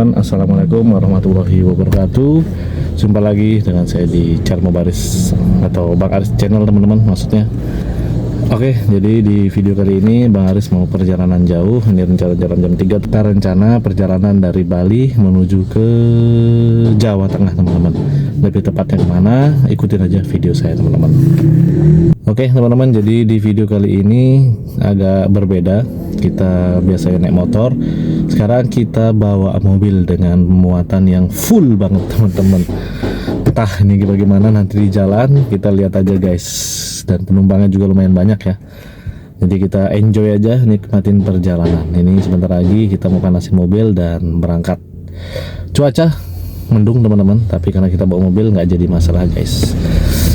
teman-teman, assalamualaikum warahmatullahi wabarakatuh. Jumpa lagi dengan saya di channel Baris atau Bang Aris channel teman-teman maksudnya. Oke, jadi di video kali ini Bang Aris mau perjalanan jauh. Ini rencana jalan jam 3. Kita rencana perjalanan dari Bali menuju ke Jawa Tengah teman-teman. Lebih tepatnya kemana? Ikutin aja video saya teman-teman. Oke teman-teman, jadi di video kali ini agak berbeda. Kita biasanya naik motor, sekarang kita bawa mobil dengan muatan yang full banget teman-teman. Entah ini bagaimana nanti di jalan, kita lihat aja guys. Dan penumpangnya juga lumayan banyak ya. Jadi kita enjoy aja, nikmatin perjalanan. Ini sebentar lagi kita mau panasin mobil dan berangkat. Cuaca mendung teman-teman, tapi karena kita bawa mobil nggak jadi masalah guys.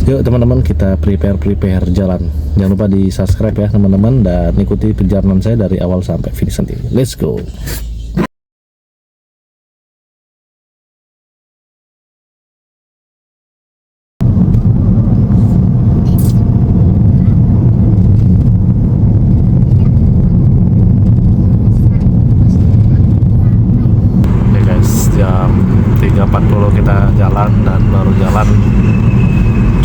Yuk teman-teman, kita prepare jalan. Jangan lupa di subscribe ya teman-teman, dan ikuti perjalanan saya dari awal sampai finish nanti. Let's go. Oke guys, jam 3.40 kita jalan, dan baru jalan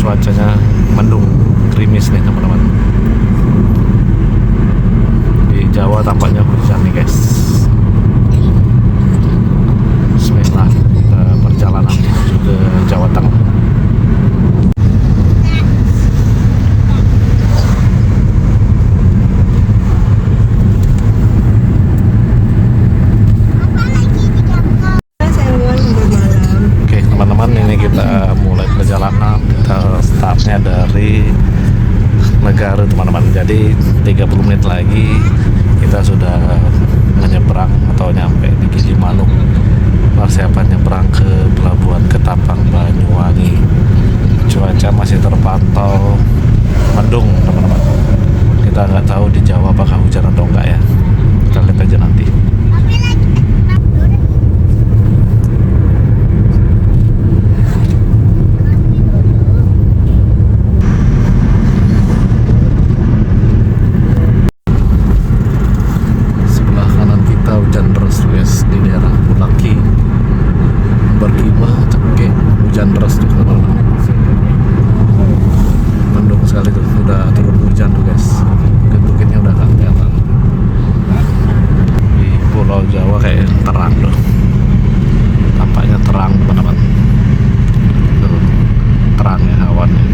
cuacanya mendung, gerimis nih teman-teman. Di Jawa tampaknya hujan nih guys. Bismillah, perjalanan menuju ke Jawa Tengah. Oke teman-teman, ini kita mulai perjalanan. Kita startnya dari Negara teman-teman. Jadi 30 menit lagi kita sudah menyeberang atau nyampe di Gilimanuk. Persiapan nyebrang ke pelabuhan Ketapang Banyuwangi. Cuaca masih terpantau mendung teman-teman. Kita nggak tahu di Jawa apakah hujan atau enggak ya. Kita lihat aja nanti. Di daerah Bulaki, Berkimah, Ceke, hujan deras tuh teman-teman. Mendung sekali tuh, udah turun hujan tuh guys. Bukit-bukitnya udah gak kelihatan. Di Pulau Jawa kayak terang tuh, tampaknya terang teman-teman. Terangnya awannya.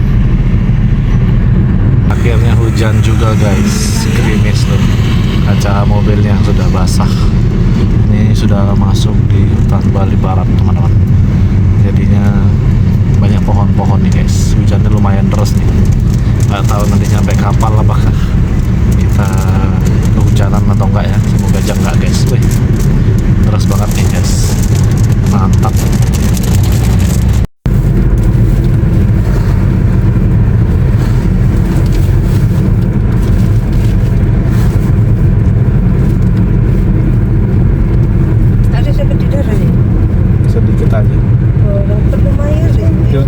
Akhirnya hujan juga guys, gerimis tuh. Kaca mobilnya sudah basah. Ini sudah masuk di hutan Bali Barat teman-teman. Jadinya banyak pohon-pohon nih guys. Hujannya lumayan deras nih. Nggak tahu nanti nyampe kapal apakah kita kehujanan atau enggak ya. Semoga aja enggak guys. Wih, deras banget nih guys. Mantap.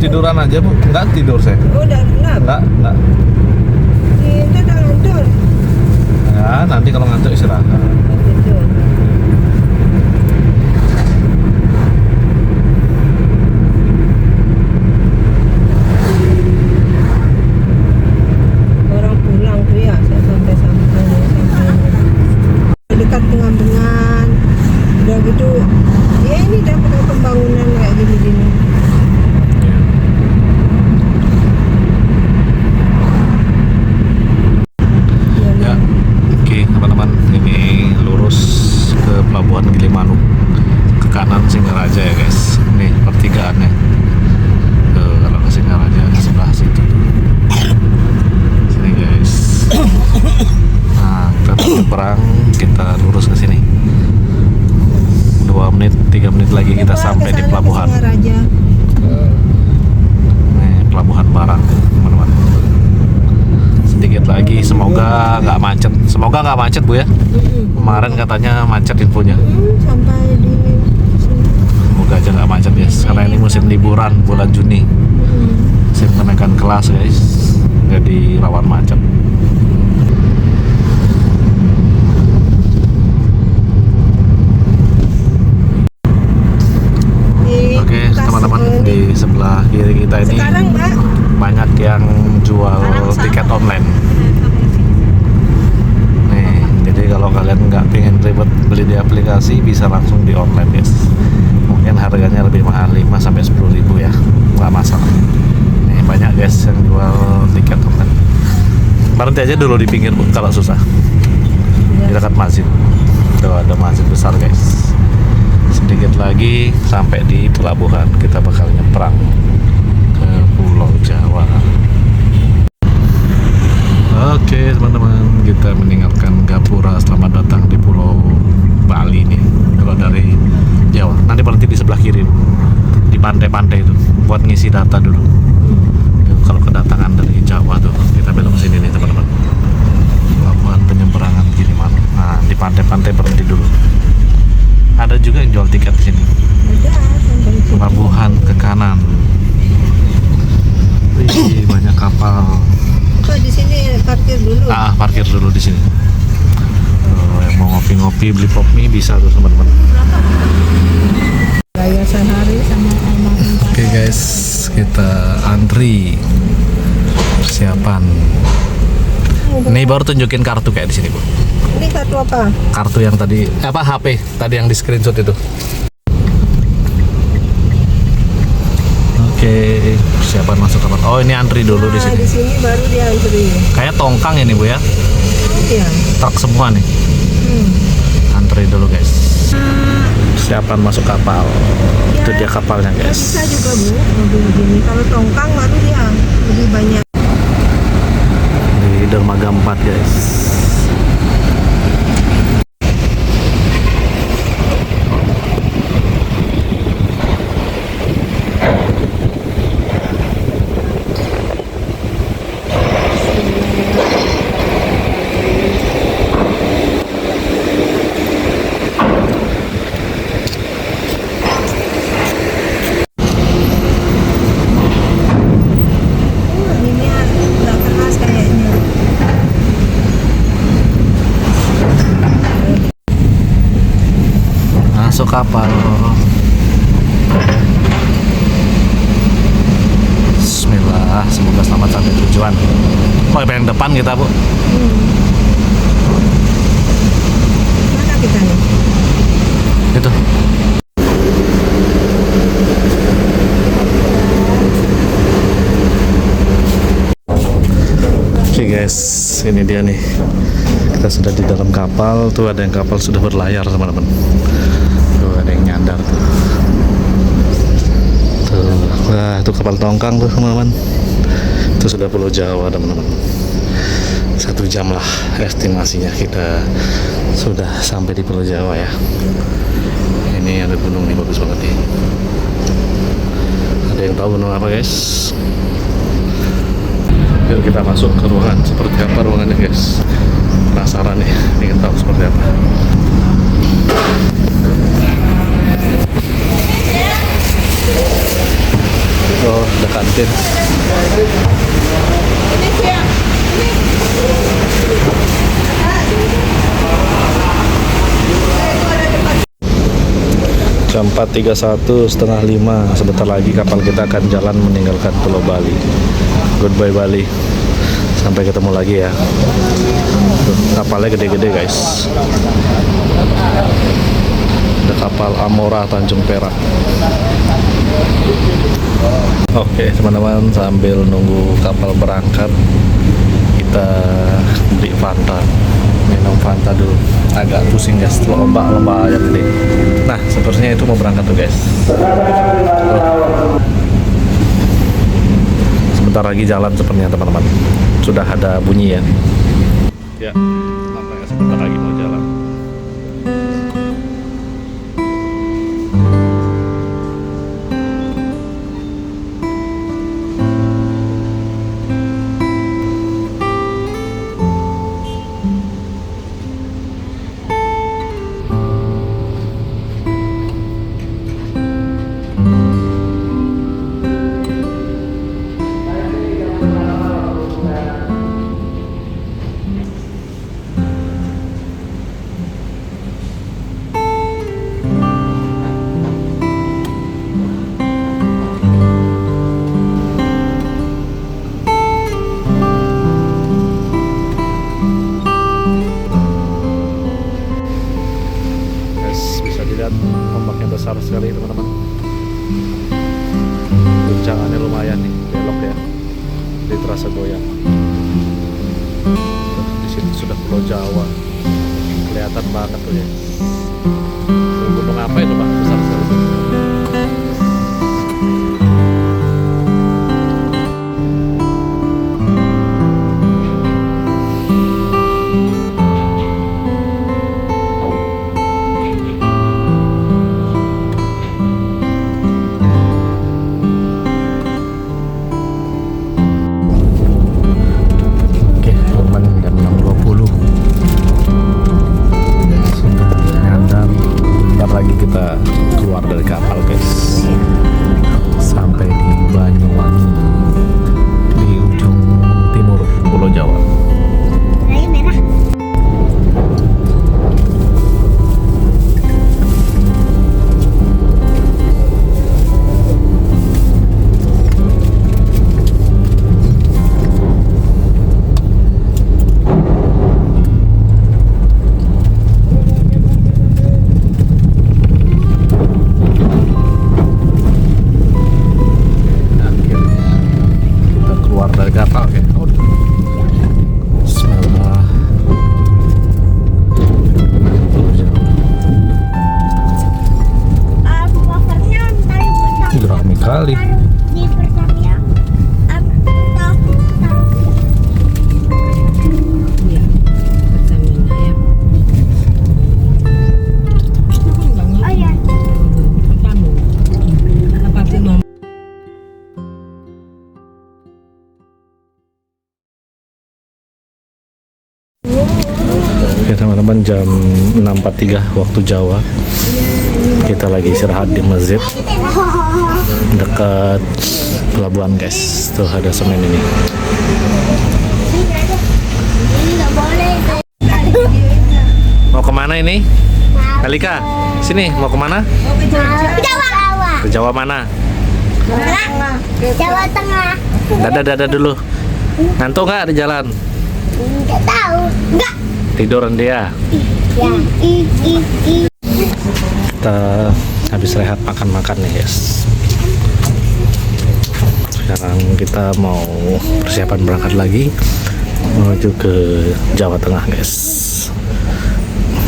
Tiduran aja bu, enggak tidur saya. Oh, udah enggak. Itu udah ngantuk. Ya, nanti kalau ngantuk istirahat. Gitu. Orang pulang tuh ya, saya sampai dekat Bengan-Bengan. Udah gitu, ya ini dapat pembangunan kayak gini-gini. Pelabuhan Gilimanuk, ke kanan Singaraja ya guys. Nih pertigaannya. Kalau ke Singaraja sebelah situ. Sini guys. Nah, kita nyebrang, kita lurus ke sini. 2 menit, 3 menit lagi kita sampai di pelabuhan. Nih pelabuhan Barat teman-teman. Sedikit lagi, semoga nggak macet. Semoga nggak macet bu ya. Kemarin katanya macet infonya. Sampai di sini. Semoga aja nggak macet ya. Karena ini musim liburan bulan Juni. Musim kenaikan kelas guys. Jadi rawan macet. kita ini Sekarang Mbak, banyak yang jual tiket online. Nih, jadi kalau kalian nggak pengen ribet beli di aplikasi, bisa langsung di online guys. Mungkin harganya lebih mahal 5 sampai 10 ribu ya, nggak masalah. Nih banyak guys yang jual tiket online. Berhenti aja dulu di pinggir Bu, kalau susah. Di dekat masjid. Tuh ada masjid besar guys. Sedikit lagi sampai di pelabuhan, kita bakal nyebrang ke Pulau Jawa. Oke teman-teman, kita meninggalkan Gapura. Selamat datang di Pulau Bali nih. Kalau dari Jawa, nanti berhenti di sebelah kiri di pantai-pantai itu buat ngisi data dulu. Kalau kedatangan dari Jawa tuh kita belok ke sini nih teman-teman. Pelabuhan penyeberangan Gilimanuk. Nah di pantai-pantai berhenti dulu. Ada juga yang jual tiket di sini. ada sampai situ. Pelabuhan ke kanan. Wih, banyak kapal. Kok di sini parkir dulu? Parkir dulu di sini. Yang mau ngopi-ngopi beli pop mie bisa tuh teman-teman. Raya sehari sama almarhum. Oke guys, kita antri persiapan. Ini baru tunjukin kartu kayak di sini Bu. Ini kartu apa? Kartu yang tadi HP tadi yang di screenshot itu. Oke, persiapan masuk kamar. Oh ini antri dulu di Nah, sini. di sini baru diantri. Kayak tongkang ini Bu ya. Oh iya. Truk semua nih. Antri dulu guys. Persiapan masuk kapal. Itu dia kapalnya Ya, guys. bisa juga Bu, mobil begini. Kalau tongkang baru dia lebih banyak. Di dermaga 4 guys. Ini nggak keras kayaknya. Masuk kapal. Bismillah, semoga selamat sampai tujuan. Oh, yang depan kita Bu. Mana kita nih? Itu. Oke guys, ini dia nih. Kita sudah di dalam kapal. Tuh ada yang kapal sudah berlayar teman-teman. Tuh ada yang nyandar tuh. Tuh, wah itu kapal tongkang tuh teman-teman. Itu sudah Pulau Jawa teman-teman. 1 jam lah estimasinya kita sudah sampai di Pulau Jawa ya. Ini ada gunung nih, bagus banget nih. Ada yang tahu gunung apa guys? Yuk kita masuk ke ruangan. Seperti apa ruangannya guys? Penasaran nih, ingin tahu seperti apa. Oh, ada kantin. Jam 4.31, setengah 5. Sebentar lagi kapal kita akan jalan meninggalkan Pulau Bali. Goodbye Bali. Sampai ketemu lagi ya. Tuh, kapalnya gede-gede guys. Ada kapal Amora Tanjung Perak. Oke teman-teman, sambil nunggu kapal berangkat, kita beli Fanta, minum Fanta dulu. Agak pusing guys, lomba yang gede. Nah sepertinya itu mau berangkat tuh guys. Sebentar lagi jalan sepertinya teman-teman. Sudah ada bunyi ya. Ya, nampaknya sebentar lagi mau jalan. sekali teman-teman. Guncangannya lumayan nih, belok ya, jadi terasa goyang. Di situ sudah Pulau Jawa, kelihatan banget tuh ya. Gunung apa itu Pak? Besar sekali. Oke, teman jam 6.20 sudah nyandar. Bentar lagi kita keluar dari kapal guys, sampai di Banyuwangi di ujung timur Pulau Jawa. Dari kapal ya. Bismillah. Ramai kali. Oke teman-teman, jam 6.43 waktu Jawa. Kita lagi istirahat di masjid dekat pelabuhan guys. Tuh ada semen ini. Mau kemana ini? Alika, sini mau kemana? Ke Jawa mana? Jawa Tengah. Dada dulu. Ngantuk nggak di jalan? Nggak tahu. Nggak. Tiduran dia. Ya. Kita habis rehat makan-makan nih guys. Sekarang kita mau persiapan berangkat lagi menuju ke Jawa Tengah guys.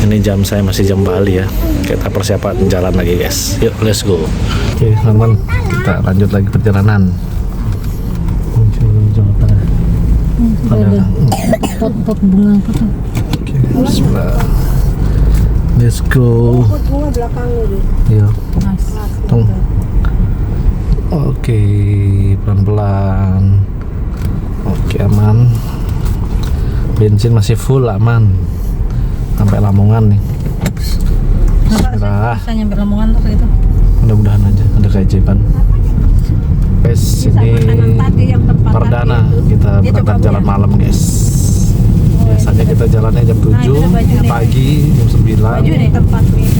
Ini jam saya masih jam Bali ya. Kita persiapan jalan lagi guys. Yuk let's go. Oke teman-teman, kita lanjut lagi perjalanan menuju Jawa Tengah. Ada pot bunga apa tuh? Oke, bismillah. Let's go. Pot bunga belakang ini. Iya. Mas. Tung. Oke, pelan-pelan. Oke, aman. Bensin masih full, aman. Sampai Lamongan nih. Bismillah. Bisa nyampe Lamongan tuh gitu. Mudah-mudahan aja ada keajaiban. Guys, ini perdana kita berangkat jalan malam guys. Biasanya kita jalannya jam 7 pagi, jam 9.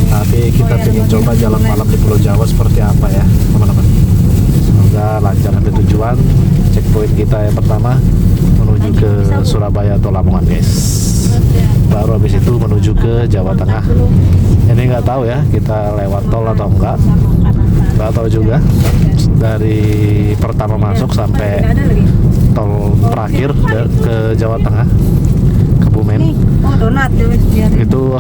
Tapi kita ingin coba jalan malam di Pulau Jawa seperti apa ya teman-teman. Semoga lancar sampai tujuan. Checkpoint kita yang pertama menuju ke Surabaya atau Lamongan guys. Baru habis itu menuju ke Jawa Tengah. Ini nggak tahu ya kita lewat tol atau enggak. Nggak tahu juga. Dari pertama masuk sampai tol terakhir ke Jawa Tengah, Kebumen. Itu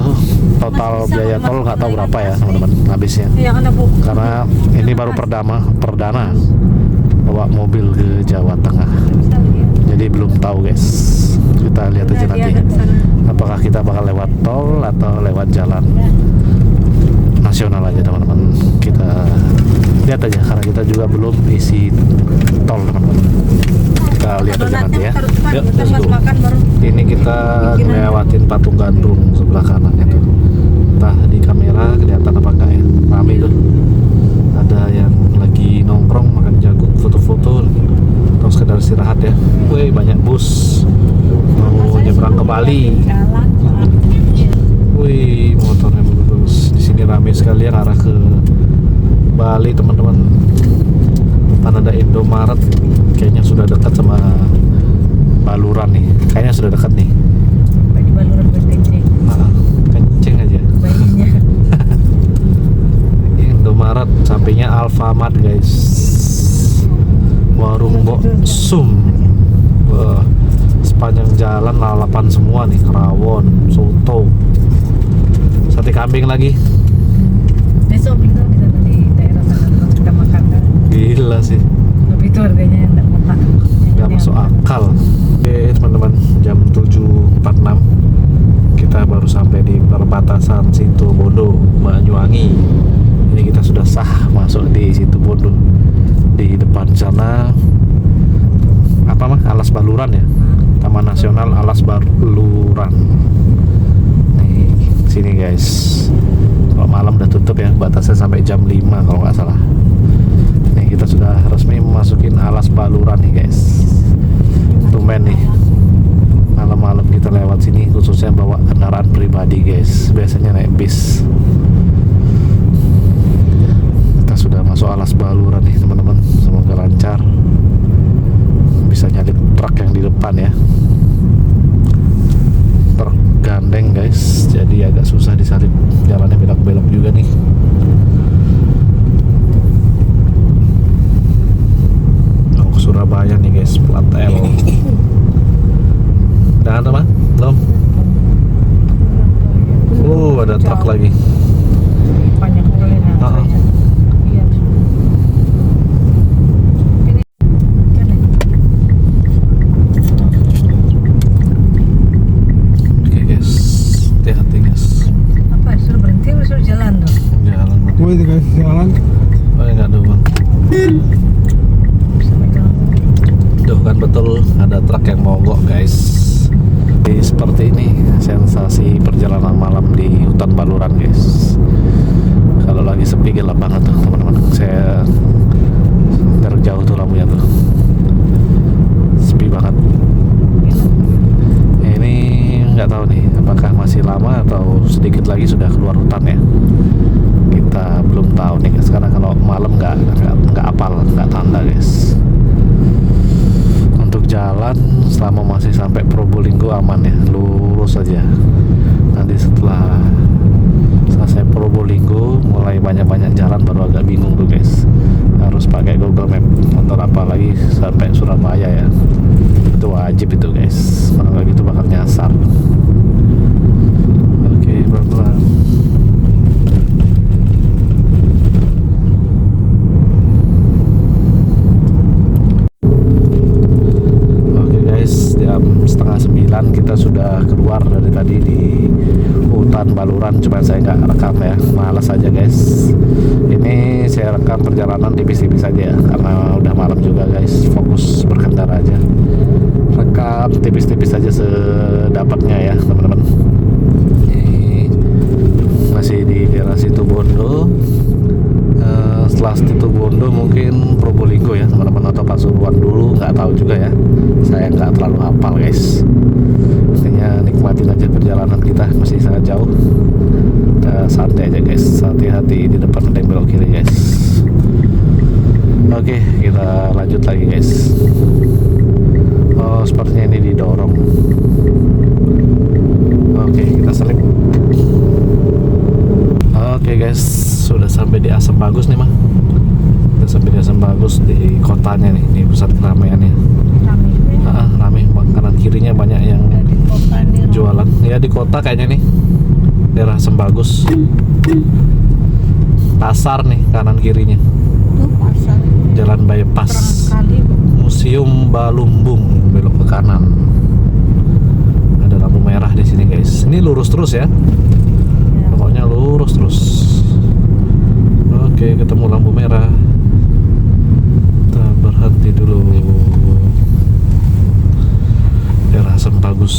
total biaya tol nggak tahu berapa ya teman-teman habisnya. Karena ini baru perdana bawa mobil ke Jawa Tengah. Jadi belum tahu guys. Kita lihat aja nanti. Apakah kita bakal lewat tol atau lewat jalan nasional aja teman-teman. Kita lihat aja karena kita juga belum isi tol teman-teman. Kita lihat aja nanti ya. Yuk, let's go. Ini kita ngelewatin Patung Gandrung sebelah kanannya tuh. Entah di kamera kelihatan apa enggak ya. Rame tuh. Ada yang lagi nongkrong makan jagung, foto-foto atau sekedar istirahat ya. Wih, banyak bus mau nyebrang ke Bali. Wih, motornya bagus. Di sini rame sekali yang arah ke Bali teman-teman. Kan ada Indomaret, kayaknya sudah dekat sama Baluran nih. Kayaknya sudah dekat nih. Bagi Baluran buat kencing. Kenceng aja. Bayinya. Ini Indomaret, sampingnya Alfamart guys. Warung Mbok Sum. Wah, sepanjang jalan lalapan semua nih, rawon, soto, sate kambing lagi. Besok itu bisa di daerah sana kalau kita makan kan. Gila sih, Tapi itu harganya enggak murah. nggak masuk akal. Oke teman-teman, jam 7.46 kita baru sampai di perbatasan Situbondo Banyuwangi. Ini kita sudah sah masuk di Situbondo. Di depan sana apa mah, Alas Baluran ya, Taman Nasional Alas Baluran. Nih sini guys, kalau malam udah tutup ya, batasnya sampai jam 5 kalau nggak salah. Nih kita sudah resmi memasukin Alas Baluran nih guys. Tumben nih malam-malam kita lewat sini, khususnya bawa kendaraan pribadi guys, biasanya naik bis. Kita sudah masuk Alas Baluran nih teman-teman, semoga lancar, bisa nyalip truk yang di depan ya. Truk gandeng guys, jadi agak susah disalip, jalannya belok-belok juga nih. Mau ke Surabaya nih guys, plat L. Udah ada mah? Belum? Ada truk lagi. Banyak sekali nah. Ah. Iya. Ini kan ya? Oke guys, hati-hati guys. Apa suruh berhenti atau suruh jalan tuh? Jalan Bang. Gue dikasih jalan. Oh nggak ada bang. Bisa megang. Tuh kan betul ada truk yang mogok guys. Jadi seperti ini sensasi perjalanan malam di hutan Baluran guys. Kalau lagi sepi gelap banget tuh teman-teman. Saya jarak jauh tuh lampunya tuh, sepi banget. Ini nggak tahu nih apakah masih lama atau sedikit lagi sudah keluar hutan ya. Kita belum tahu nih. Sekarang kalau malam nggak apal, nggak tanda guys. Untuk jalan selama masih sampai Probolinggo aman ya, lurus aja. Nanti setelah selesai Probolinggo mulai banyak-banyak jalan baru agak bingung tuh guys, harus pakai Google Map. Atau apalagi sampai Surabaya ya, itu wajib itu guys, kalau nggak gitu bakal nyasar. Oke, pelan-pelan. Jam 8:30 kita sudah keluar dari tadi di hutan Baluran, cuma saya nggak rekam ya, malas aja guys. Ini saya rekam perjalanan tipis-tipis aja ya, karena udah malam juga guys, fokus berkendara aja, rekam tipis-tipis aja sedapatnya ya teman-teman. Ini masih di daerah Situbondo. Setelah Situbondo mungkin Probolinggo ya teman-teman, atau Pasuruan dulu, nggak tahu juga ya, saya nggak terlalu hafal guys. Intinya nikmatin aja perjalanan kita, masih sangat jauh. Kita santai aja guys, hati-hati di depan ada yang belok kiri guys. Oke, kita lanjut lagi guys. Oh sepertinya ini didorong. Oke, kita selip. Oke guys, sudah sampai di Asam Bagus nih mah. Kita sampai di Asam Bagus, di kotanya nih, di pusat keramaiannya. Rame, kanan kirinya banyak yang Di kota nih. jualan. Ya di kota kayaknya nih, daerah Asam Bagus. Pasar nih kanan kirinya. Tuh pasar. Jalan bypass. Terang kali. Museum Balumbung, belok ke kanan. Ada lampu merah di sini guys. Ini lurus terus ya. Pokoknya lurus terus. Oke, ketemu lampu merah. Kita berhenti dulu. Daerah Asam Bagus,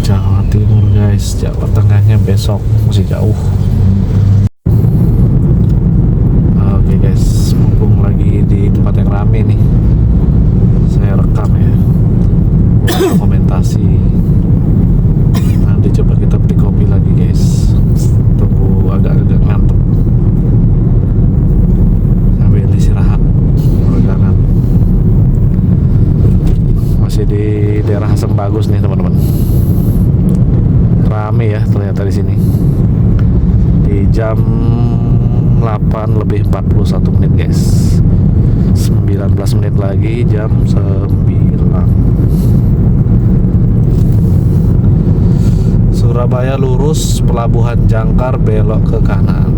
Jawa Timur guys. Jawa Tengahnya besok, masih jauh. Oke guys, mumpung lagi di tempat yang rame nih, saya rekam ya buat dokumentasi. Nanti coba kita beli kopi lagi guys, tunggu agak-agak ngantuk sambil istirahat perjalanan. Masih di daerah Asam Bagus nih teman-teman, rame ya ternyata di sini, di jam 8 lebih 41 menit guys. 19 menit lagi jam 9. Surabaya lurus, Pelabuhan Jangkar belok ke kanan.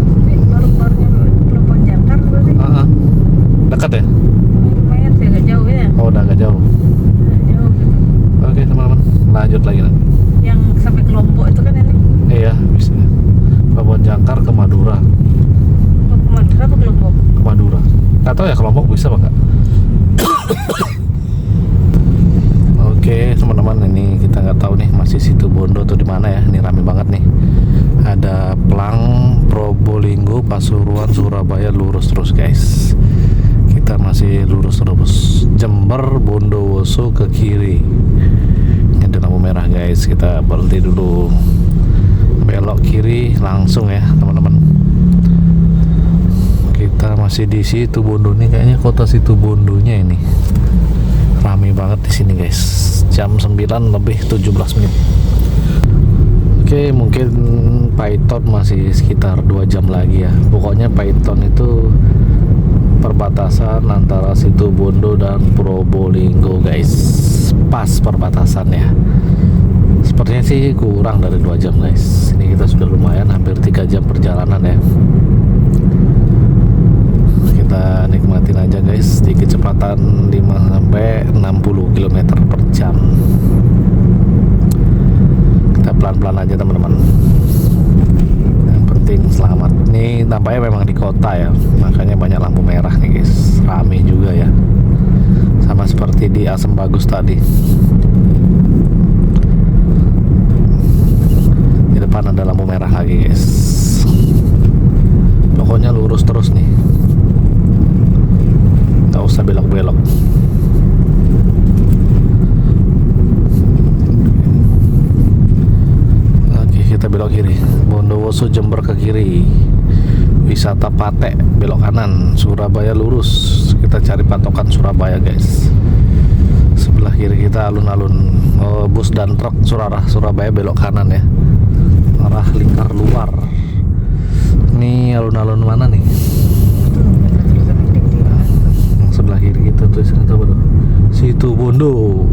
Baru-barunya Pelabuhan Jangkar berarti. Dekat ya? Lumayan sih, agak jauh ya. Oh, udah agak jauh. Agak jauh gitu. Oke teman-teman, lanjut lagi nanti. Yang sampai ke Lombok itu kan ini. Iya, bisa. Pelabuhan Jangkar ke Madura. Mau ke Madura apa ke Lombok? Ke Madura. Nggak tahu ya ke Lombok bisa apa nggak? Oke teman-teman, ini kita nggak tahu nih masih Situbondo atau di mana ya. Ini rame banget nih. Ada Plang, Probolinggo, Pasuruan, Surabaya lurus terus guys. Kita masih lurus terus. Jember, Bondowoso ke kiri. Ini ada lampu merah guys. Kita berhenti dulu. Belok kiri langsung ya teman-teman. Kita masih di Situbondo nih, kayaknya kota Situbondonya ini. Rame banget di sini guys. Jam 9 lebih 17 menit. Oke, mungkin Paiton masih sekitar 2 jam lagi ya. Pokoknya Paiton itu perbatasan antara Situbondo dan Probolinggo guys. Pas perbatasannya. Sepertinya sih kurang dari 2 jam guys. Ini kita sudah lumayan hampir 3 jam perjalanan ya. Kita nikmatin aja guys di kecepatan 5-60 km per jam. Kita pelan-pelan aja teman-teman. Yang penting selamat. Ini tampaknya memang di kota ya, makanya banyak lampu merah nih guys. Rame juga ya, sama seperti di Asem Bagus tadi. Di depan ada lampu merah lagi guys. Pokoknya lurus terus nih, nggak usah belok-belok. Oke, kita belok kiri. Bondowoso Jember ke kiri. Wisata Patek belok kanan. Surabaya lurus. Kita cari patokan Surabaya guys. Sebelah kiri kita alun-alun. Bus dan truk Surabaya belok kanan ya, arah Lingkar Luar. Ini alun-alun mana nih? Sebelah kiri kita tulisannya apa tuh? Situbondo.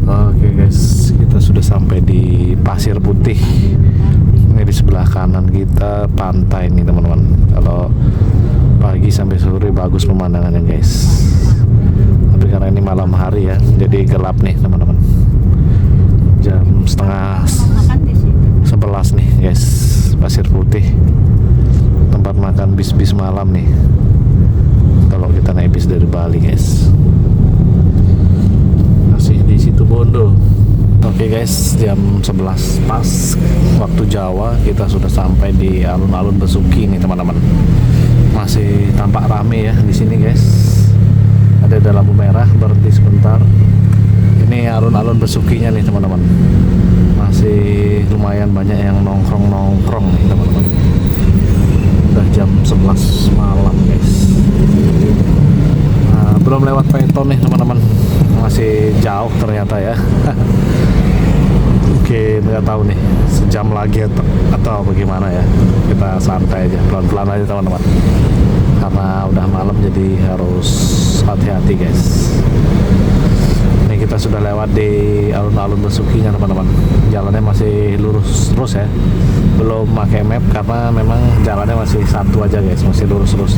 Oke guys, kita sudah sampai di Pasir Putih. Ini di sebelah kanan kita pantai nih teman-teman. Kalau pagi sampai sore bagus pemandangannya guys. Tapi karena ini malam hari ya, jadi gelap nih teman-teman. Jam setengah 11 nih guys. Pasir Putih, tempat makan bis-bis malam nih kalau kita naik bis dari Bali guys. Masih di Situbondo. Oke guys, jam 11 pas waktu Jawa. Kita sudah sampai di alun-alun Besuki nih teman-teman. Masih tampak rame ya di sini guys. Ada lampu merah, berhenti sebentar. Ini alun-alun Besukinya nih teman-teman. Masih lumayan banyak yang nongkrong nih teman-teman. Udah jam 11 malam guys. Nah, belum lewat Paiton nih teman-teman, masih jauh ternyata ya. Oke, nggak tahu nih sejam lagi atau bagaimana ya. Kita santai aja, pelan-pelan aja teman-teman, karena udah malam jadi harus hati-hati guys. Ini kita sudah lewat di alun-alun Besukinya teman-teman. Jalannya masih lurus terus ya, belum pakai map karena memang jalannya masih satu aja guys, masih lurus terus.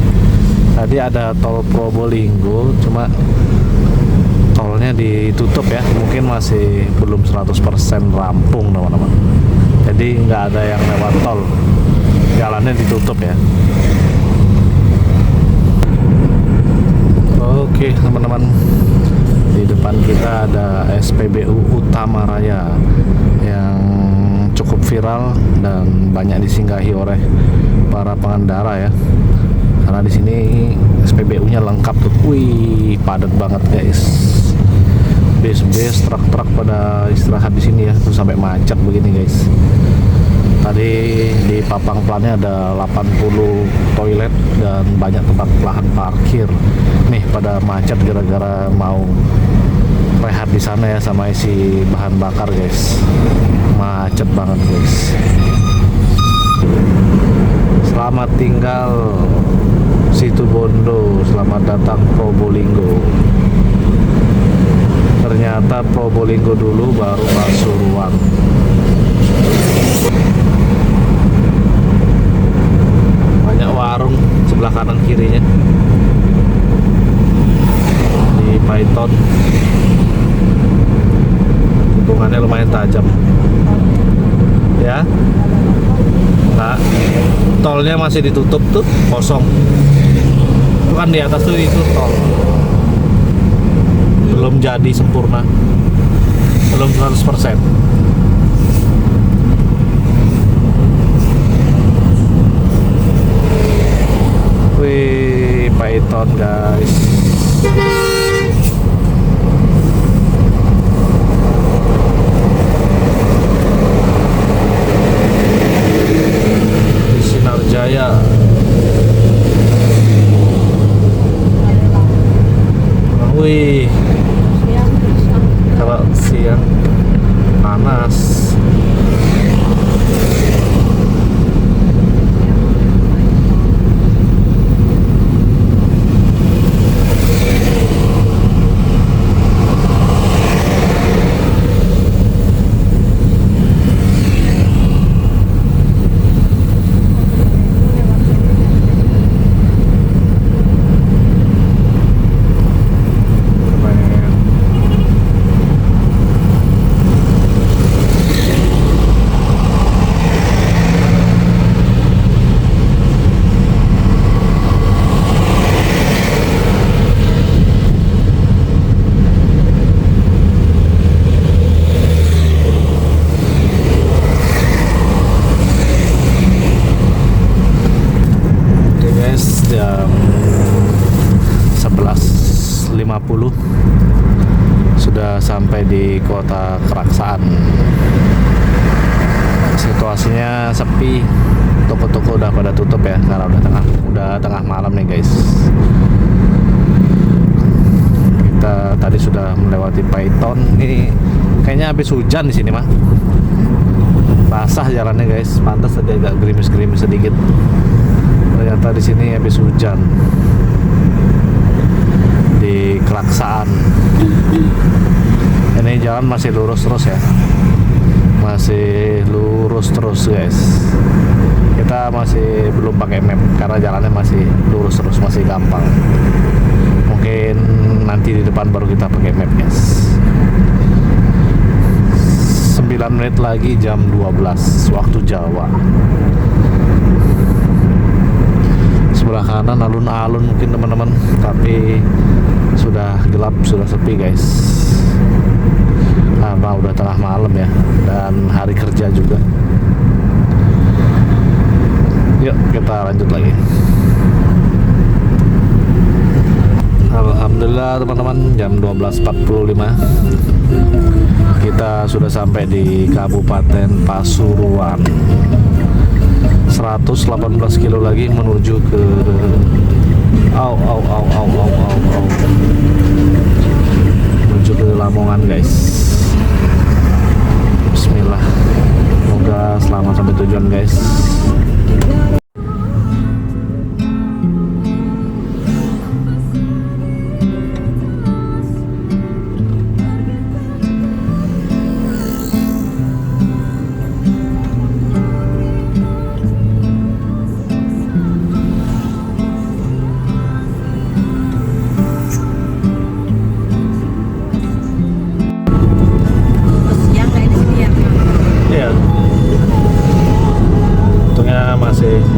Tadi ada tol Probolinggo, cuma tolnya ditutup ya, mungkin masih belum 100% rampung teman-teman. Jadi nggak ada yang lewat tol, jalannya ditutup ya. Oke teman-teman, di depan kita ada SPBU Utama Raya yang cukup viral dan banyak disinggahi oleh para pengendara ya. Karena di sini SPBU-nya lengkap tuh. Wih, padat banget guys. Bis-bis, truk-truk pada istirahat di sini ya, terus sampai macet begini guys. Tadi di papang plannya ada 80 toilet dan banyak tempat lahan parkir. Nih pada macet gara-gara mau rehat di sana ya, sama isi bahan bakar guys. Macet banget guys. Selamat tinggal Situbondo, selamat datang Probolinggo. Ternyata Probolinggo dulu baru Pasuruan. Banyak warung sebelah kanan kirinya di Python. Tikungannya lumayan tajam ya. Nah, tolnya masih ditutup tuh, kosong. Itu kan di atas tuh itu tol. Belum jadi sempurna. Belum 100%. Wih, Python guys. Jaya. Wih, kalau siang panas. Jam 11.50 sudah sampai di kota Keraksaan. Situasinya sepi, toko-toko udah pada tutup ya karena udah tengah malam nih guys. Kita tadi sudah melewati Python. Ini kayaknya habis hujan di sini mah. Basah jalannya guys, pantas tadi agak gerimis-gerimis sedikit. Ternyata di sini habis hujan di Keraksaan. Ini jalan masih lurus terus ya, masih lurus terus guys. Kita masih belum pakai map karena jalannya masih lurus terus, masih gampang. Mungkin nanti di depan baru kita pakai map guys. 9 menit lagi jam 12 waktu Jawa. Sebelah kanan alun-alun mungkin teman-teman, tapi sudah gelap, sudah sepi guys, karena udah tengah malam ya dan hari kerja juga. Yuk kita lanjut lagi. Alhamdulillah teman-teman, jam 12.45 kita sudah sampai di Kabupaten Pasuruan. 118 kilo lagi menuju ke menuju ke Lamongan guys. Bismillah, semoga selamat sampai tujuan guys.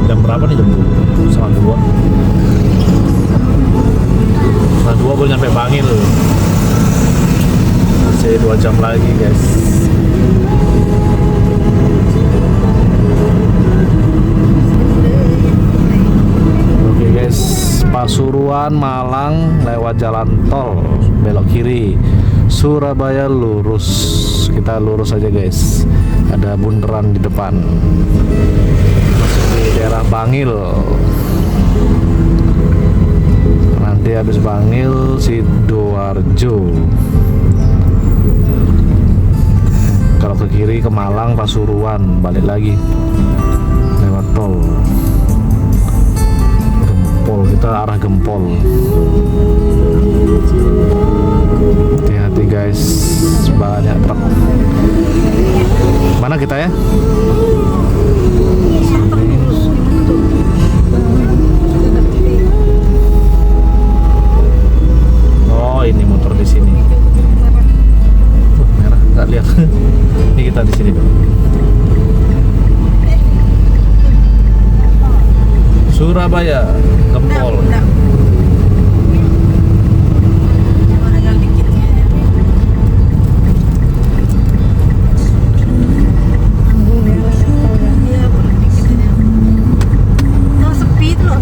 Jam berapa nih? Jam 1:30. 2 baru nyampe Bangil. Masih 2 jam lagi guys. Oke guys, Pasuruan Malang lewat jalan tol, belok kiri. Surabaya lurus. Kita lurus aja guys. Ada bundaran di depan. Di daerah Bangil. Nanti habis Bangil Sidoarjo. Kalau ke kiri ke Malang Pasuruan, balik lagi lewat tol. Gempol, kita arah Gempol. Hati-hati guys, banyak truk. Mana kita ya? Oh, ini motor di sini. Merah, nggak lihat. Ini kita di sini. Surabaya, Gempol.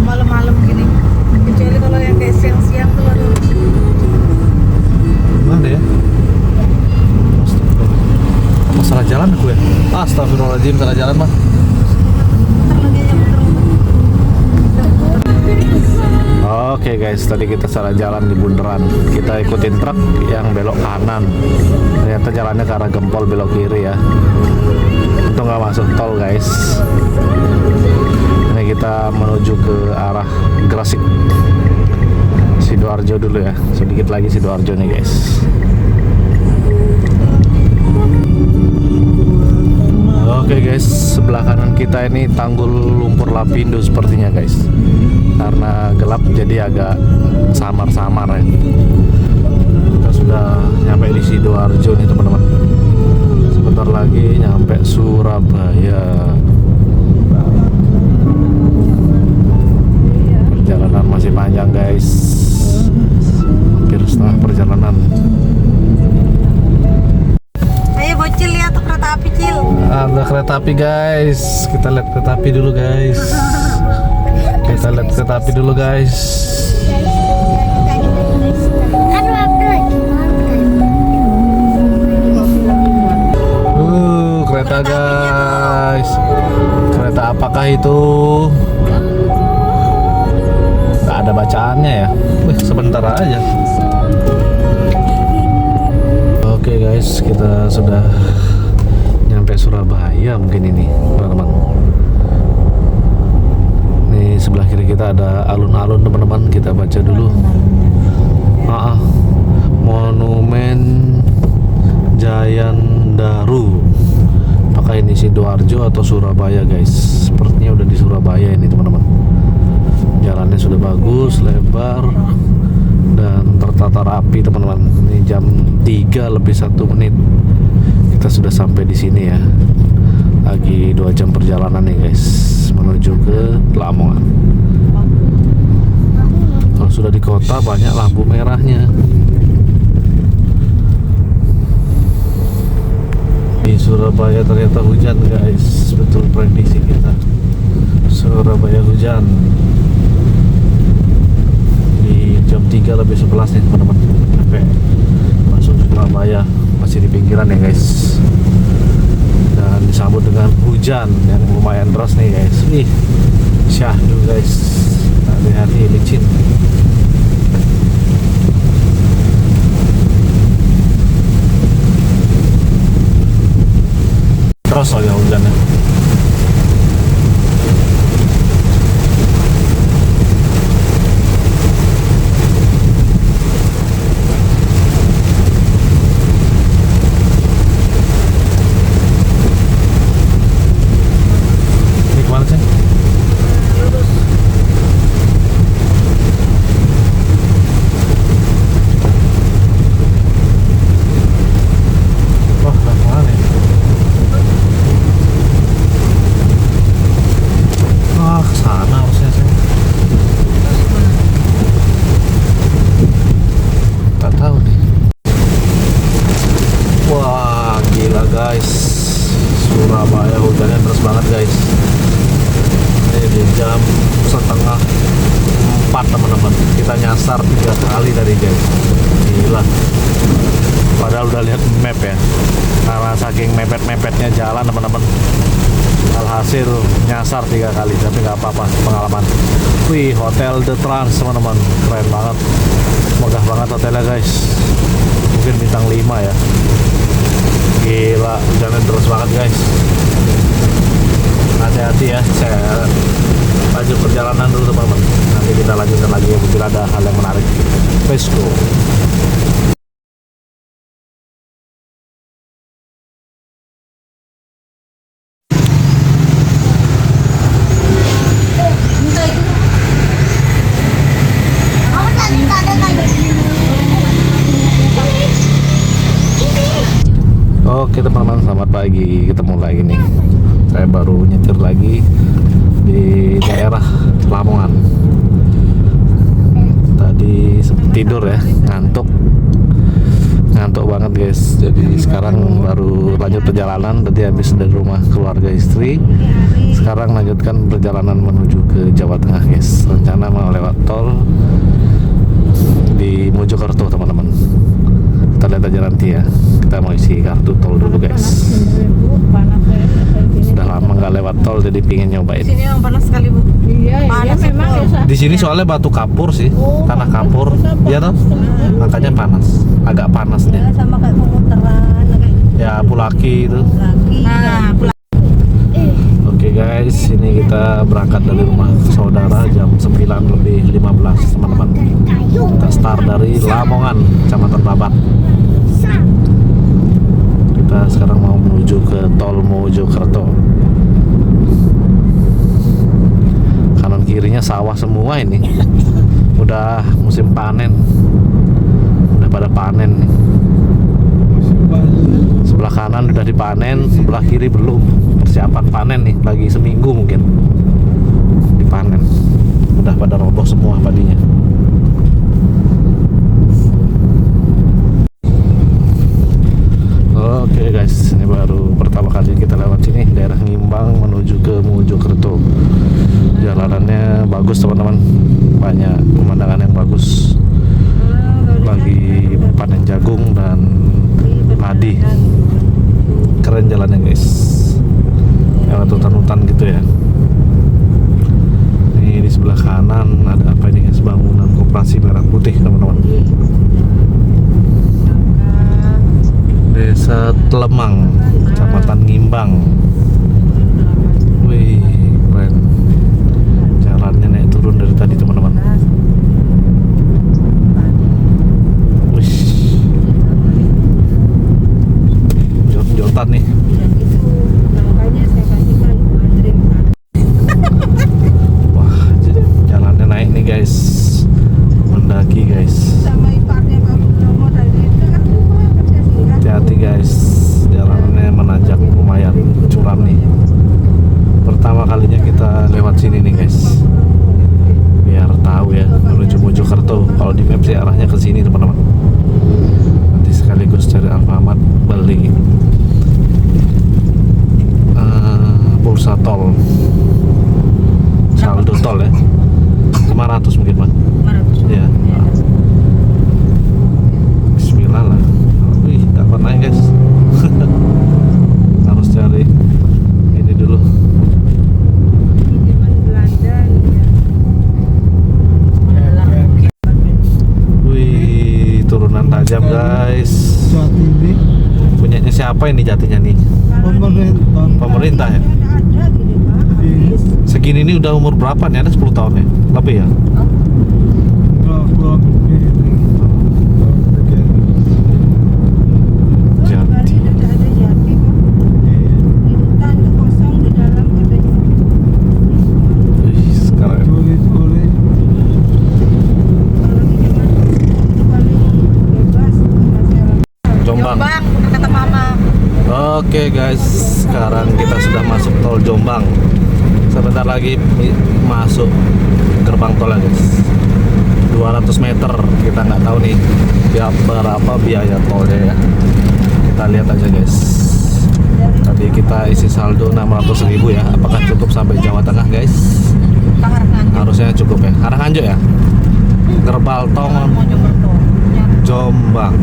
Malam-malam gini, kecuali kalau yang kayak siang-siang tuh baru. Mana ya? Apa salah jalan aku ya? Astagfirullahaladzim, salah jalan mah. Oke guys, tadi kita salah jalan di bundaran. Kita ikutin truk yang belok kanan. Ternyata jalannya ke arah Gempol, belok kiri ya. Untung nggak masuk tol guys. Ini kita menuju ke arah Gresik, Sidoarjo dulu ya. Sedikit lagi Sidoarjo nih guys. Oke guys, sebelah kanan kita ini Tanggul Lumpur Lapindo sepertinya guys. Karena gelap jadi agak samar-samar ya. Kita sudah nyampe di Sidoarjo nih teman-teman. Sebentar lagi nyampe Surabaya. Perjalanan masih panjang guys. Hampir setengah perjalanan. Ayo bocil, lihat tuh kereta api, Cil. Ada kereta api guys. Kita lihat kereta api dulu guys. Kita lihat kereta api dulu guys. Kan waktu lagi makan. Kereta guys. Kereta apakah itu? Gak ada bacaannya ya. Wih, sebentar aja. Oke guys, kita sudah nyampe Surabaya mungkin ini teman-teman. Nih sebelah kiri kita ada alun-alun teman-teman, kita baca dulu. Monumen Jayandaru. Apakah ini Sidoarjo atau Surabaya guys? Sepertinya udah di Surabaya ini teman-teman. Jalannya sudah bagus, lebar dan tertata rapi teman-teman. Ini jam 3 lebih 1 menit. Kita sudah sampai di sini ya. Lagi 2 jam perjalanan nih guys, menuju ke Lamongan. Kalau sudah di kota banyak lampu merahnya. Di Surabaya ternyata hujan guys, betul prediksi kita. Surabaya hujan di jam 3 lebih 11 nih teman-teman. Sampai masuk Surabaya, masih di pinggiran ya guys. Dan disambut dengan hujan yang lumayan deras nih guys. Wih, syahdu guys. Hati-hati licin. Terus lagi hujannya. Ini kemana sih? Wah, kemana nih? Ke sana harusnya sih. Tak tahu nih. Wah, gila guys. Surabaya hujannya deras banget guys. Ini di jam 3:30 teman-teman. Kita nyasar 3 kali tadi guys. Gila. Padahal udah lihat map ya. Karena saking mepet-mepetnya jalan teman-teman. Alhasil nyasar 3 kali, tapi nggak apa-apa, pengalaman. Wih, Hotel The Trans teman-teman, keren banget, megah banget hotelnya guys. Mungkin bintang 5 ya. Gila, hujannya deras banget guys. hati-hati ya. Saya lanjut perjalanan dulu teman-teman. Nanti kita lanjutkan lagi apabila ada hal yang menarik. Let's go. Oke teman-teman, selamat pagi. Ketemu lagi nih. Saya baru nyetir lagi di daerah Lamongan. Tadi sempet tidur ya, ngantuk banget guys. Jadi sekarang baru lanjut perjalanan. Tadi habis dari rumah keluarga istri. Sekarang lanjutkan perjalanan menuju ke Jawa Tengah guys. Rencana mau lewat tol di Mojokerto teman-teman. Kita lihat aja nanti ya. Kita mau isi kartu tol dulu guys. Sudah lama nggak lewat tol, jadi pingin nyobain. Sini yang panas sekali Bu. Iya, Panas iya memang itu. ya. Di sini soalnya batu kapur sih, tanah kapur, ya toh, makanya panas, agak panas deh. Sama kayak komputeran, kayak Ya Pulaki itu. lagi. Nah, pulang. Oke guys, ini kita berangkat dari rumah saudara jam 9:15 teman-teman. Kita start dari Lamongan, Kecamatan Babat. Kita sekarang mau menuju ke tol Mojokerto. Kanan kirinya sawah semua ini. Udah musim panen. Udah pada panen nih. Sebelah kanan udah dipanen, sebelah kiri belum. Persiapan panen nih, lagi seminggu mungkin dipanen. Udah pada roboh semua padinya. Oke guys, ini baru pertama kali kita lewat sini, daerah Ngimbang menuju ke Mojokerto. Jalanannya bagus teman-teman, banyak pemandangan yang bagus. Lagi panen jagung dan padi. Keren jalannya guys, lewat hutan-hutan gitu ya. Ini di sebelah kanan ada apa ini guys, bangunan Koperasi Merah Putih teman-teman. Desa Telemang, Kecamatan Ngimbang. Wih, keren. Jalannya naik turun dari tadi teman-teman. Wih, jot-jotan nih. Makanya saya kasihkan antri. Wah, jalannya naik nih guys. Mendaki guys. Sama iparnya kamu Bromo tadi itu kan rumah kerja singgah. Hati-hati guys, jalannya menanjak lumayan, curam nih. Pertama kalinya kita lewat sini nih guys, biar tahu ya menuju Mojokerto. Kalau di map sih arahnya ke sini teman-teman. Nanti sekaligus cari Alfamart beli pulsa tol, saldo tol ya, 500 mungkin Bang. 500. Ya. Bismillah lah. Wih, dapat naik guys. Harus cari ini dulu. Zaman Belanda ya. Wih, turunan tajam guys. Jati ini Punyanya siapa ini jatinya nih? pemerintah. Pemerintah ya? Ada gini Pak, habis. Segini ini udah umur berapa nih? Ada 10 tahun ya? Lebih ya? Kurang begini. Jati. Kali udah ada jati kok. Di hutan tuh kosong, di dalam katanya. Wih, sekarang Tulis-tulis. Kalau di zaman itu paling bebas masyarakat. Jombang. Bang, kata mama. Oke guys, sekarang kita sudah masuk tol Jombang. Sebentar lagi masuk gerbang tol ya guys. 200 meter, kita nggak tahu nih berapa biaya tolnya ya. Kita lihat aja guys. Tadi kita isi saldo 600.000 ya. Apakah cukup sampai Jawa Tengah guys? Harusnya cukup ya. Arah Nganjuk ya. Gerbang tol Mojokerto. Ya. Jombang.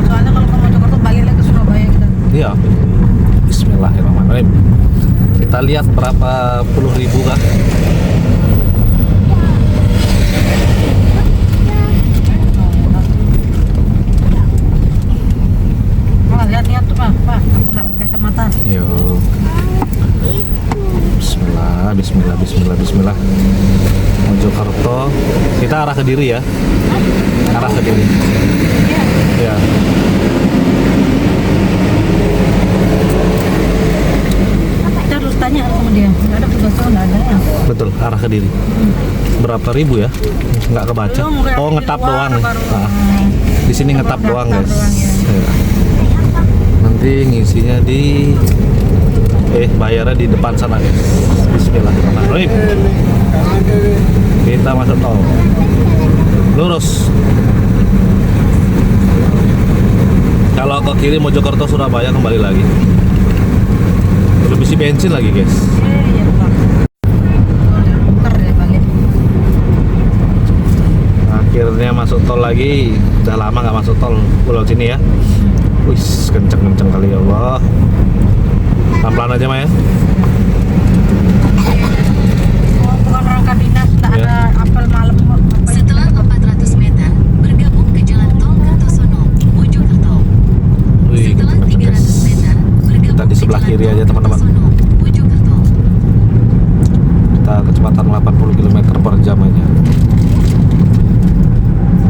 Soalnya kalau ke Mojokerto balik lagi ke Surabaya kita. Iya. Bismillahirrahmanirrahim. Kita lihat berapa puluh ribu kah? Oh, lihat tuh Pak, aku nggak pakai kacamata. Yuk. arah Kediri ya? Arah Kediri. Ya. Kita harus tanya sama dia. Nggak ada petugas tol, nggak ada ya. Betul, arah Kediri. Berapa ribu ya? Nggak kebaca. Belum, kayak Oh, di ngetap luar doang. baru. Nah, di sini ngetap Daftar doang, guys. doang, ya. Ya. Nanti ngisinya di bayarnya di depan sana, guys. Bismillahirrahmanirrahim. Kita masuk tol. Lurus. Kalau ke kiri Mojokerto Surabaya kembali lagi. Belum isi bensin lagi, guys. Iya, Pak. Muter deh balik. Akhirnya masuk tol lagi. Udah lama nggak masuk tol pulau sini ya. Wis, kenceng-kenceng kali ya Allah. Pelan-pelan aja Maya. Oh, bukan rangka dinas, tak Ya. ada apel malam. Apa yang Setelah 400 meter, bergabung ke Jalan Tol Kertosono, Mojokerto. Wih, Setelah kenceng, 300 guys. meter, bergabung Kita di sebelah ke kiri Jalan aja, Tol teman-teman. Kertosono, Mojokerto. Kita kecepatan 80 km per jam aja.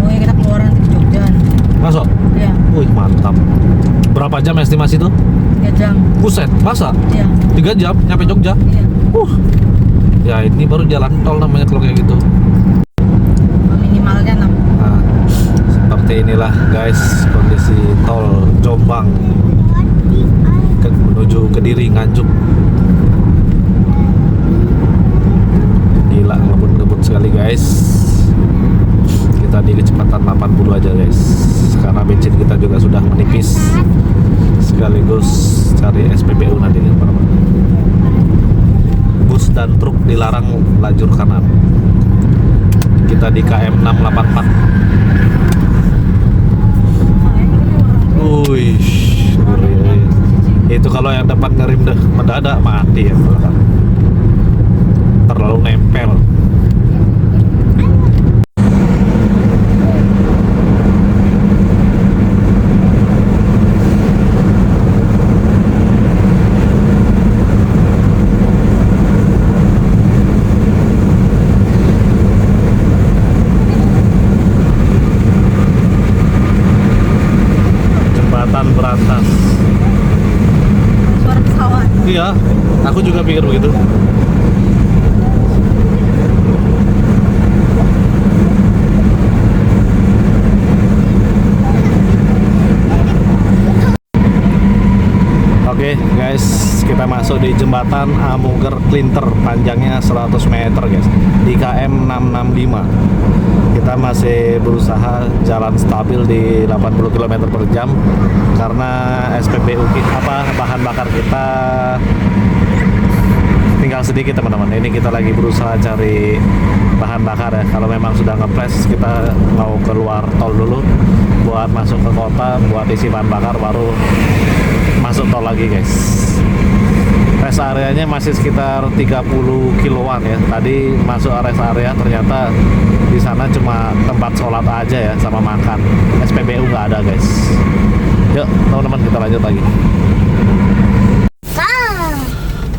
Oh ya, kita keluar nanti ke Jogja. Masuk? Iya, Wih, mantap. Berapa jam estimasi tuh? 3 jam. Buset, masa? Iya, 3 jam nyampe Jogja? iya. Ya ini baru jalan tol namanya kalau kayak gitu. Minimalnya 6. Nah, seperti inilah guys kondisi tol Jombang menuju Kediri Nganjuk. Gila, ngebut-ngebut sekali guys. Kita di kecepatan 80 aja guys, karena bensin kita juga sudah menipis. Sekaligus cari SPBU nanti teman-teman. Bus dan truk dilarang lajur kanan. Kita di KM 684. Wih, itu kalau yang depan ngerem deh mendadak mati ya belakang. Terlalu nempel. Jembatan berantas. Suara pesawat. Iya, aku juga pikir begitu. Oke guys, kita masuk di jembatan Amuger Klinter, panjangnya 100 meter guys, di KM 665. Kita masih berusaha jalan stabil di 80 km per jam karena SPBU bahan bakar kita tinggal sedikit teman-teman. Ini kita lagi berusaha cari bahan bakar ya. Kalau memang sudah ngepres, kita mau keluar tol dulu buat masuk ke kota, buat isi bahan bakar, baru masuk tol lagi guys. Rest areanya masih sekitar 30 kiloan ya. Tadi masuk rest area ternyata di sana cuma tempat sholat aja ya, sama makan. SPBU nggak ada guys. Yuk teman-teman, kita lanjut lagi.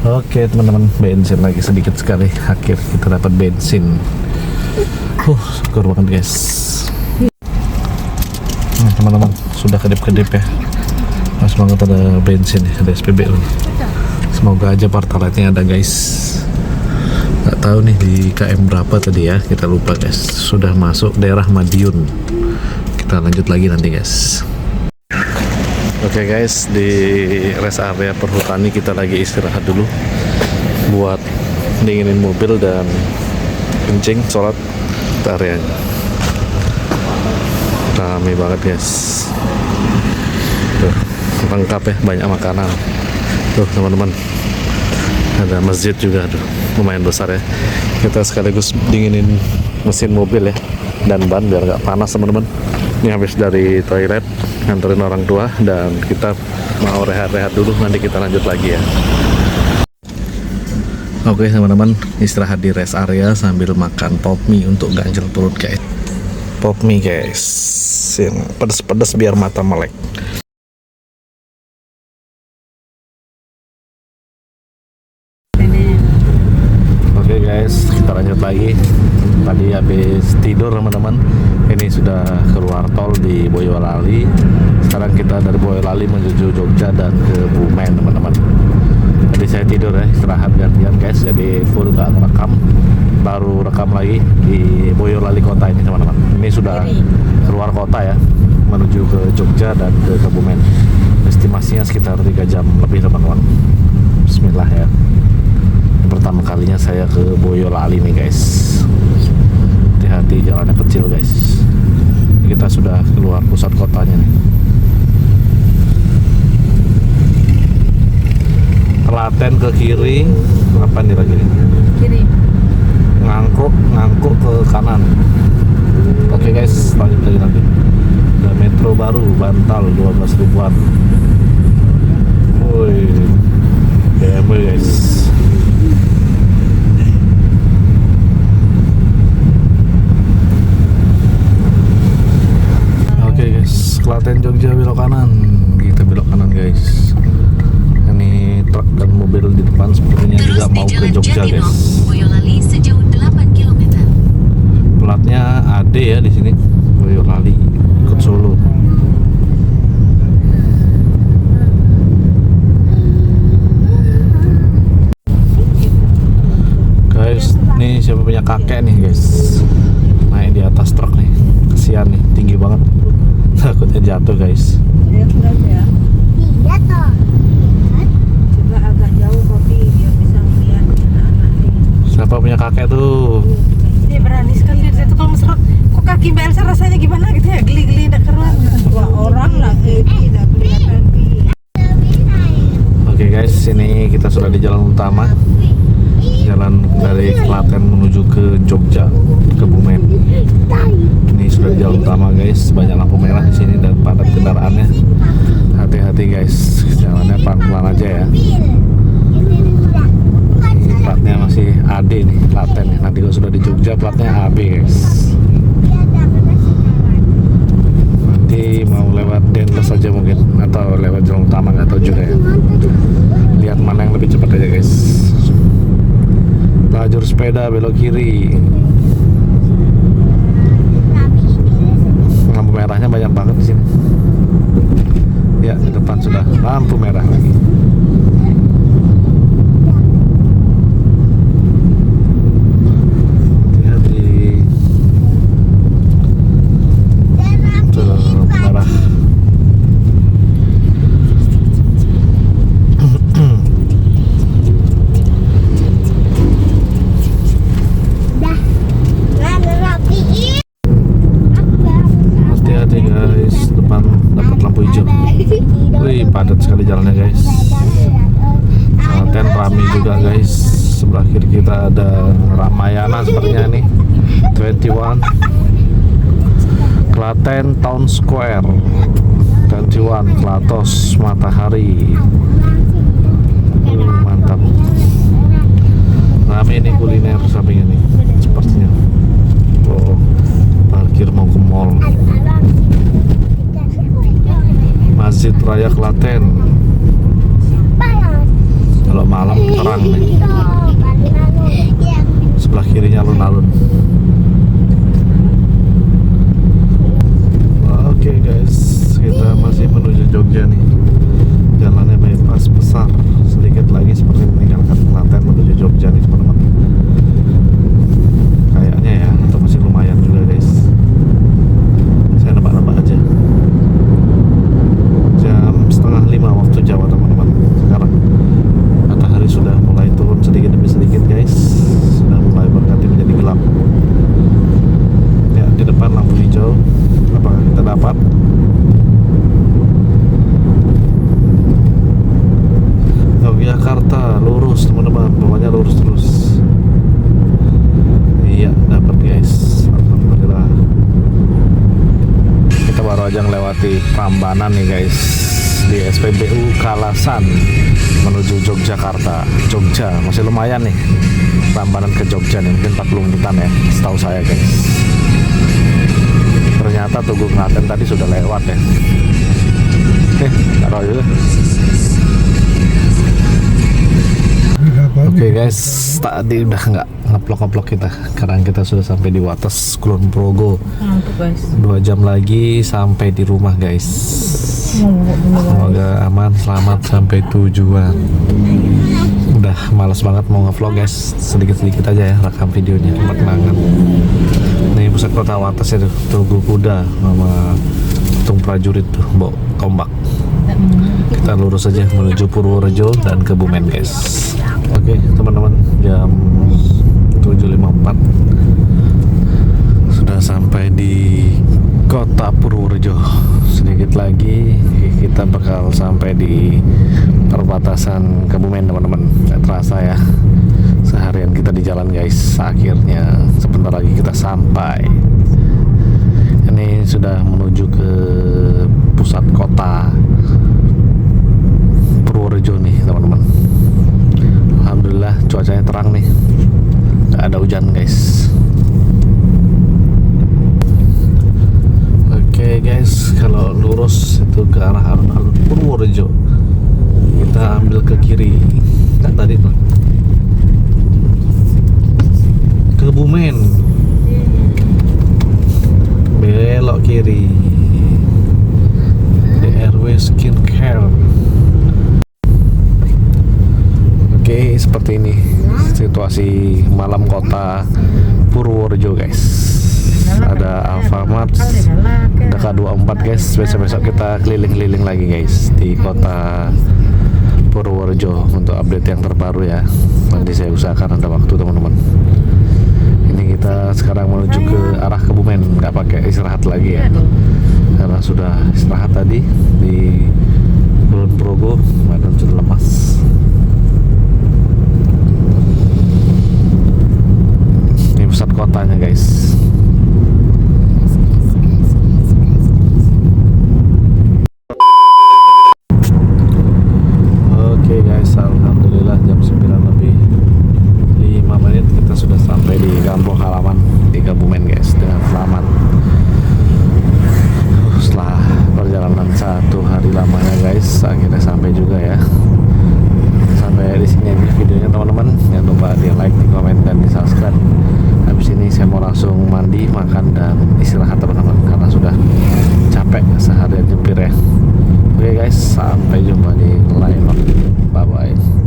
Oke teman-teman, bensin lagi sedikit sekali. Akhir kita dapat bensin. Syukur banget guys. Teman-teman, sudah kedip-kedip ya. Pas banget ada bensin ya, ada SPBU. Semoga aja Pertalite-nya ada guys. Nggak tahu nih di KM berapa tadi ya, kita lupa guys. Sudah masuk daerah Madiun. Kita lanjut lagi nanti guys. Oke guys, di rest area Perhutani kita lagi istirahat dulu buat dinginin mobil dan kencing, sholat di areanya. Rame banget guys. Tuh, lengkap ya, banyak makanan. Tuh teman-teman, ada masjid juga, tuh lumayan besar ya. Kita sekaligus dinginin mesin mobil ya, dan ban biar nggak panas teman-teman. Ini habis dari toilet, nganterin orang tua, dan kita mau rehat-rehat dulu, nanti kita lanjut lagi ya. Oke teman-teman, istirahat di rest area sambil makan pop mie untuk ganjel perut guys. Pop mie guys, yang pedes-pedes biar mata melek. Oke guys, kita lanjut lagi. tadi habis tidur teman-teman. Ini sudah keluar tol di Boyolali. Sekarang kita dari Boyolali menuju Jogja dan ke Bumen teman-teman. Jadi saya tidur ya, istirahat gantian guys. Jadi full nggak ngerekam, baru rekam lagi di Boyolali kota ini teman-teman. Ini sudah keluar kota ya, menuju ke Jogja dan ke Kebumen. Estimasinya sekitar 3 jam lebih teman-teman. Bismillah ya. Pertama kalinya saya ke Boyolali nih guys. Hati-hati jalannya kecil guys. Kita sudah keluar pusat kotanya nih. Klaten ke kiri, apa nih lagi nih? Kiri. Ngangkuk ke kanan. Oke guys, lanjut lagi nanti. Ada metro baru Bantal 12 ribuan. Woi, BMW guys. Oke guys, Klaten Jogja belok kanan. Kita belok kanan guys. Ini truk dan mobil di depan sepertinya Terus juga di mau ke Jalan Jogja Jatinong, guys. Boyolali sejauh 8 km. Platnya AD ya di sini. Boyolali ikut Solo. Guys, nih siapa punya kakek nih guys, naik di atas truk nih, kesian nih, tinggi banget, takutnya jatuh guys. Lihat enggak ya? Iya toh. Coba agak jauh kopi biar bisa melihat anak-anaknya. Siapa punya kakek tuh? Dia berani sekali dari situ kalau mesra. Kok kaki Mbak Elsa rasanya gimana gitu ya? Geli-geli enggak keruan. Dua orang lagi tidak kelihatan Pi. Oke guys, ini kita sudah di jalan utama, jalan dari Klaten menuju ke Jogja, ke Bumen. Ini sudah di jalan utama guys, banyak lampu merah di sini dan padat kendaraannya. Hati-hati guys, jalannya pelan-pelan aja ya. Ini platnya masih AD nih, Klaten nih. Nanti kalau sudah di Jogja platnya AB guys. Nanti mau lewat Denles aja mungkin, atau lewat jalan utama, nggak tahu juga ya. Lihat mana yang lebih cepat aja guys. Lajur sepeda belok kiri. Lampu merahnya banyak banget di sini. Ya, di depan sudah lampu merah lagi. Hati-hati. Tuh, lampu merah. Hati-hati guys, depan dapat lampu hijau. Wih, padat sekali jalannya guys. Klaten ramai juga guys. Sebelah kiri kita ada Ramayana sepertinya nih. 21 Klaten Town Square. 21 Klatos Matahari. Mantap. Ramai nih kuliner samping ini sepertinya. Oh, parkir mau ke mall. Masjid Raya Klaten. Kalau malam terang nih. Sebelah kirinya alun-alun. Oke guys, kita masih menuju Jogja nih. Jalannya bypass besar. Sedikit lagi seperti meninggalkan Klaten menuju Jogja nih teman-teman. Kayaknya ya, atau masih lumayan juga guys. Saya nebak-nebak aja. Jam 4:30 waktu Jawa teman-teman. Sekarang matahari sudah mulai turun sedikit demi sedikit guys. Sudah mulai berganti menjadi gelap. Ya, di depan lampu hijau. Apakah kita dapat? Yogyakarta lurus teman-teman, pokoknya lurus terus. Iya, dapat guys. Alhamdulillah. Kita baru aja melewati Prambanan nih guys, di SPBU Kalasan menuju Yogyakarta. Jogja masih lumayan nih, Prambanan ke Jogja nih mungkin 40 menitan ya, setahu saya guys. Ternyata Tugu Klaten tadi sudah lewat ya. Taruh juga. Oke guys, tadi udah nggak ngeplok kita karena kita sudah sampai di Wates Kulon Progo. Ngantuk guys. 2 jam lagi sampai di rumah guys. Semoga aman, selamat sampai tujuan. Udah males banget mau ngevlog guys, sedikit-sedikit aja ya rekam videonya buat kenangan. Ini pusat kota Wates itu, Tugu Kuda sama patung prajurit tuh, bawa tombak. Kita lurus aja menuju Purworejo dan Kebumen guys. Oke teman-teman, jam 7.54 sudah sampai di kota Purworejo. Sedikit lagi kita bakal sampai di perbatasan Kebumen teman-teman. Gak terasa ya, seharian kita di jalan guys. Akhirnya sebentar lagi kita sampai. Ini sudah menuju ke pusat kota Purworejo nih teman-teman. Alhamdulillah cuacanya terang nih, nggak ada hujan guys. Oke guys, kalau lurus itu ke arah alun-alun Purworejo, kita ambil ke kiri. Nah, tadi tuh Kebumen, belok kiri. DRW Skincare. Oke, seperti ini situasi malam kota Purworejo guys. Ada Alfamart, ada K24 guys. Besok-besok kita keliling-keliling lagi guys di kota Purworejo untuk update yang terbaru ya. Nanti saya usahakan ada waktu teman-teman. Ini kita sekarang menuju ke arah Kebumen, nggak pakai istirahat lagi ya, karena sudah istirahat tadi di Kulon Progo, badan sudah lemas. Ini pusat kotanya guys. Oke guys, alhamdulillah jam 9:05 kita sudah sampai di kampung halaman di Kebumen guys dengan selamat. Setelah perjalanan 1 hari lamanya guys, akhirnya sampai juga ya. Sampai di sini aja videonya teman-teman. Jangan lupa di like, di komen, dan di subscribe. Habis ini saya mau langsung mandi, makan, dan istirahat teman-teman karena sudah capek seharian nyupir ya. Oke guys, sampai jumpa di lain waktu. Bye bye.